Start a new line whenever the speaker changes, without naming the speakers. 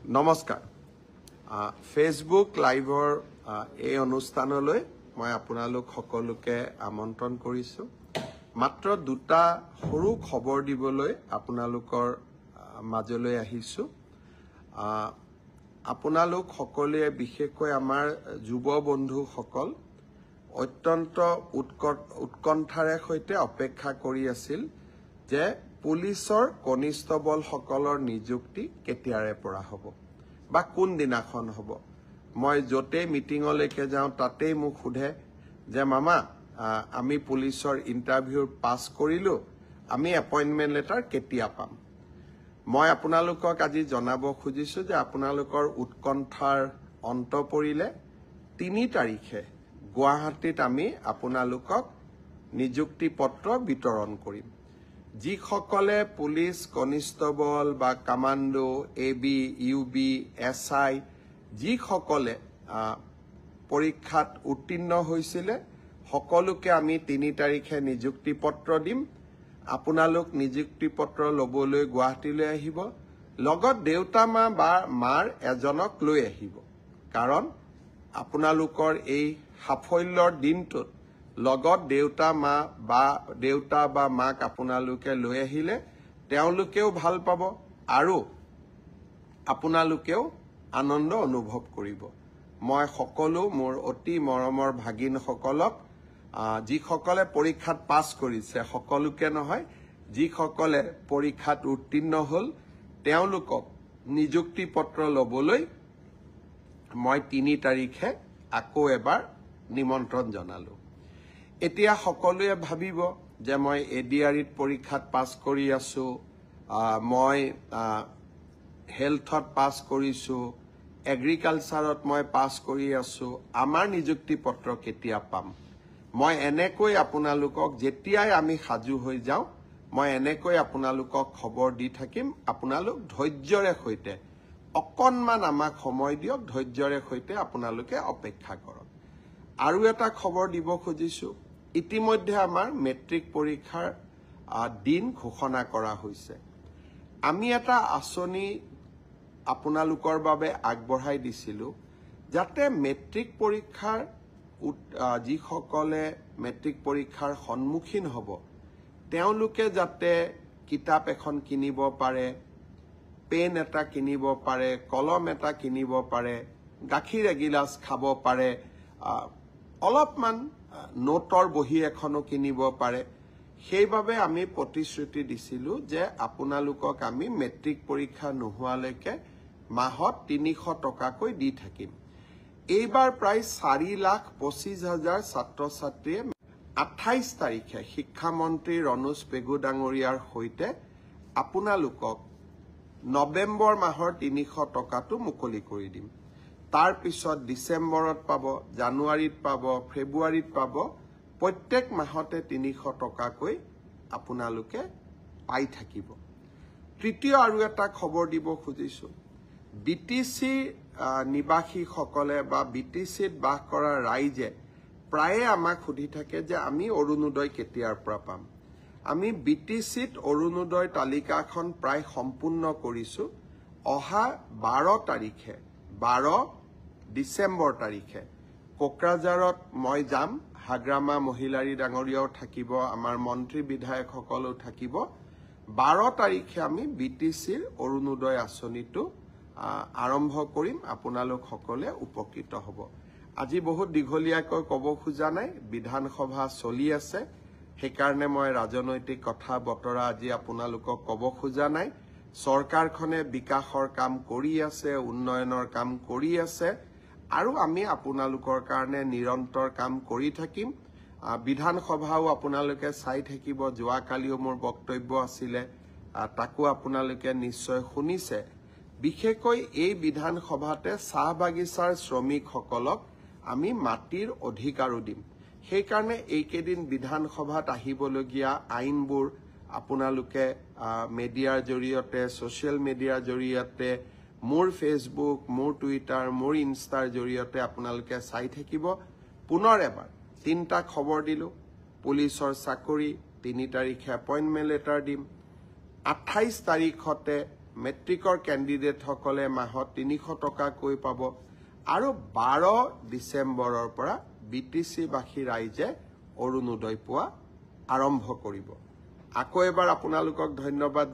নমস্কাৰ ফেচবুক লাইভৰ এই অনুষ্ঠানলৈ মই আপোনালোক সকলোকে আমন্ত্ৰণ কৰিছোঁ মাত্ৰ দুটা সৰু খবৰ দিবলৈ আপোনালোকৰ মাজলৈ আহিছোঁ আপোনালোক সকলোৱে বিশেষকৈ আমাৰ যুৱ বন্ধুসকল অত্যন্ত উৎকণ্ঠাৰে সৈতে অপেক্ষা কৰি আছিল যে পুলিচৰ কনিষ্টবলসকলৰ নিযুক্তি কেতিয়াৰে পৰা হ'ব বা কোন দিনাখন হ'ব মই যতে মিটিঙলৈকে যাওঁ তাতেই মোক সোধে যে মামা আমি পুলিচৰ ইন্টাৰভিউৰ পাছ কৰিলো আমি এপইন্টমেন্ট লেটাৰ কেতিয়া পাম মই আপোনালোকক আজি জনাব খুজিছো যে আপোনালোকৰ উৎকণ্ঠাৰ অন্ত পৰিলে ৩ তাৰিখে গুৱাহাটীত আমি আপোনালোকক নিযুক্তি পত্ৰ বিতৰণ কৰিম যিসকলে পুলিচ কনিষ্টবল বা কমান্ডো এবি ইউবি এসআই যিসকলে পৰীক্ষাত উত্তীৰ্ণ হৈছিল সকলোকে আমি ৩ তাৰিখে নিযুক্তি পত্ৰ দিম আপোনালোক নিযুক্তি পত্ৰ লবলৈ গুৱাহাটীলৈ আহিব লগত দেউতা মা বা মাৰ এজনক লৈ আহিব কাৰণ আপোনালোকৰ এই সাফল্যৰ দিনটোত লগত দেউতা বা মাক আপোনালোকে লৈ আহিলে তেওঁলোকেও ভাল পাব আৰু আপোনালোকেও আনন্দ অনুভৱ কৰিব মই সকলো মোৰ অতি মৰমৰ ভাগিনসকলক যিসকলে পৰীক্ষাত পাছ কৰিছে সকলোকে নহয় যিসকলে পৰীক্ষাত উত্তীৰ্ণ হ'ল তেওঁলোকক নিযুক্তি পত্ৰ লবলৈ মই ৩ তাৰিখে আকৌ এবাৰ নিমন্ত্ৰণ জনালো এতিয়া সকলোৱে ভাবিব যে মই এডিআৰিত পৰীক্ষাত পাছ কৰি আছো মই হেলথত পাছ কৰিছো এগ্ৰিকালচাৰত মই পাছ কৰি আছো আমাৰ নিযুক্তি পত্ৰ কেতিয়া পাম মই এনেকৈ আপোনালোকক যেতিয়াই আমি সাজু হৈ যাওঁ মই এনেকৈ আপোনালোকক খবৰ দি থাকিম আপোনালোক ধৈৰ্যৰে সৈতে অকণমান আমাক সময় দিয়ক ধৈৰ্যৰে সৈতে আপোনালোকে অপেক্ষা কৰক আৰু এটা খবৰ দিব খুজিছো ইতিমধ্যে আমাৰ মেট্ৰিক পৰীক্ষাৰ দিন ঘোষণা কৰা হৈছে আমি এটা আঁচনি আপোনালোকৰ বাবে আগবঢ়াই দিছিলো যাতে মেট্ৰিক পৰীক্ষাৰ যিসকলে মেট্ৰিক পৰীক্ষাৰ সন্মুখীন হ'ব তেওঁলোকে যাতে কিতাপ এখন কিনিব পাৰে পেন এটা কিনিব পাৰে কলম এটা কিনিব পাৰে গাখীৰ এগিলাচ খাব পাৰে অলপমান নোটৰ বহি এখনো কিনিব পাৰে সেইভাবে আমি প্ৰতিশ্ৰুতি দিছিলো যে আপোনালোকক আমি মেট্ৰিক পৰীক্ষা নোহোৱালৈকে মাহত ৩০০ টকাকৈ দি থাকিম এইবাৰ প্ৰায় ৪,২৫,০০০ ছাত্ৰ ছাত্ৰীয়ে ২৮ তাৰিখে শিক্ষামন্ত্ৰী ৰণোজ পেগু ডাঙৰীয়াৰ সৈতে আপোনালোকক নৱেম্বৰ মাহৰ ৩০০ টকাটো মুকলি কৰি দিম তাৰ পিছত ডিসেম্বৰত পাব জানুৱাৰীত পাব ফেব্ৰুৱাৰীত পাব প্ৰত্যেক মাহতে ৩০০ টকাকৈ আপোনালোকে পাই থাকিব তৃতীয় আৰু এটা খবৰ দিব খুজিছো বিটিসি নিবাসীসকলে বা বিটিসিত বাস কৰা ৰাইজে প্ৰায়ে আমাক সুধি থাকে যে আমি অৰুণোদয় কেতিয়াৰ পৰা পাম আমি বিটিসিত অৰুণোদয় তালিকাখন প্ৰায় সম্পূৰ্ণ কৰিছো অহা 12 তাৰিখে 12 ডিসেম্বৰ তাৰিখে কোকৰাঝাৰত মই যাম হাগ্ৰামা মহিলাৰী ডাঙৰীয়াও থাকিব আমাৰ মন্ত্ৰী বিধায়কসকলও থাকিব 12 তাৰিখে আমি বিটিসিৰ অৰুণোদয় আঁচনিটো আৰম্ভ কৰিম আপোনালোক সকলে উপকৃত হ'ব আজি বহুত দীঘলীয়াকৈ ক'ব খোজা নাই বিধানসভা চলি আছে সেইকাৰণে মই ৰাজনৈতিক কথা বতৰা আজি আপোনালোকক ক'ব খোজা নাই চৰকাৰখনে বিকাশৰ কাম কৰি আছে উন্নয়নৰ কাম কৰি আছে আৰু আমি আপোনালোকৰ কাৰণে নিৰন্তৰ কাম কৰি থাকিম বিধানসভাও আপোনালোকে চাই থাকিব যোৱাকালিও মোৰ বক্তব্য আছিল তাকো আপোনালোকে নিশ্চয় শুনিছে বিশেষকৈ এই বিধানসভাতে চাহ বাগিচাৰ শ্ৰমিকসকলক আমি মাটিৰ অধিকাৰো দিম সেইকাৰণে এইকেইদিন বিধানসভাত আহিবলগীয়া আইনবোৰ আপোনালোকে মিডিয়াৰ জৰিয়তে সোশ্যাল মিডিয়াৰ জৰিয়তে মোৰ ফেসবুক মোৰ টুইটাৰ মোৰ ইনষ্টাৰ জৰিয়তে আপোনালোকে চাই থাকিব পুনৰ এবাৰ 3টা খবৰ দিলো পুলিচৰ চাকৰি 3 তাৰিখে এপইন্টমেন্ট লেটাৰ দিম 28 তাৰিখতে মেট্ৰিকৰ কেণ্ডিডেটসকলে মাহত 300 টকাকৈ পাব আৰু 12 ডিচেম্বৰৰ পৰা BTC-বাসী ৰাইজে অৰুণোদয় পোৱা আৰম্ভ কৰিব। আকৌ এবাৰ আপোনালোকক ধন্যবাদ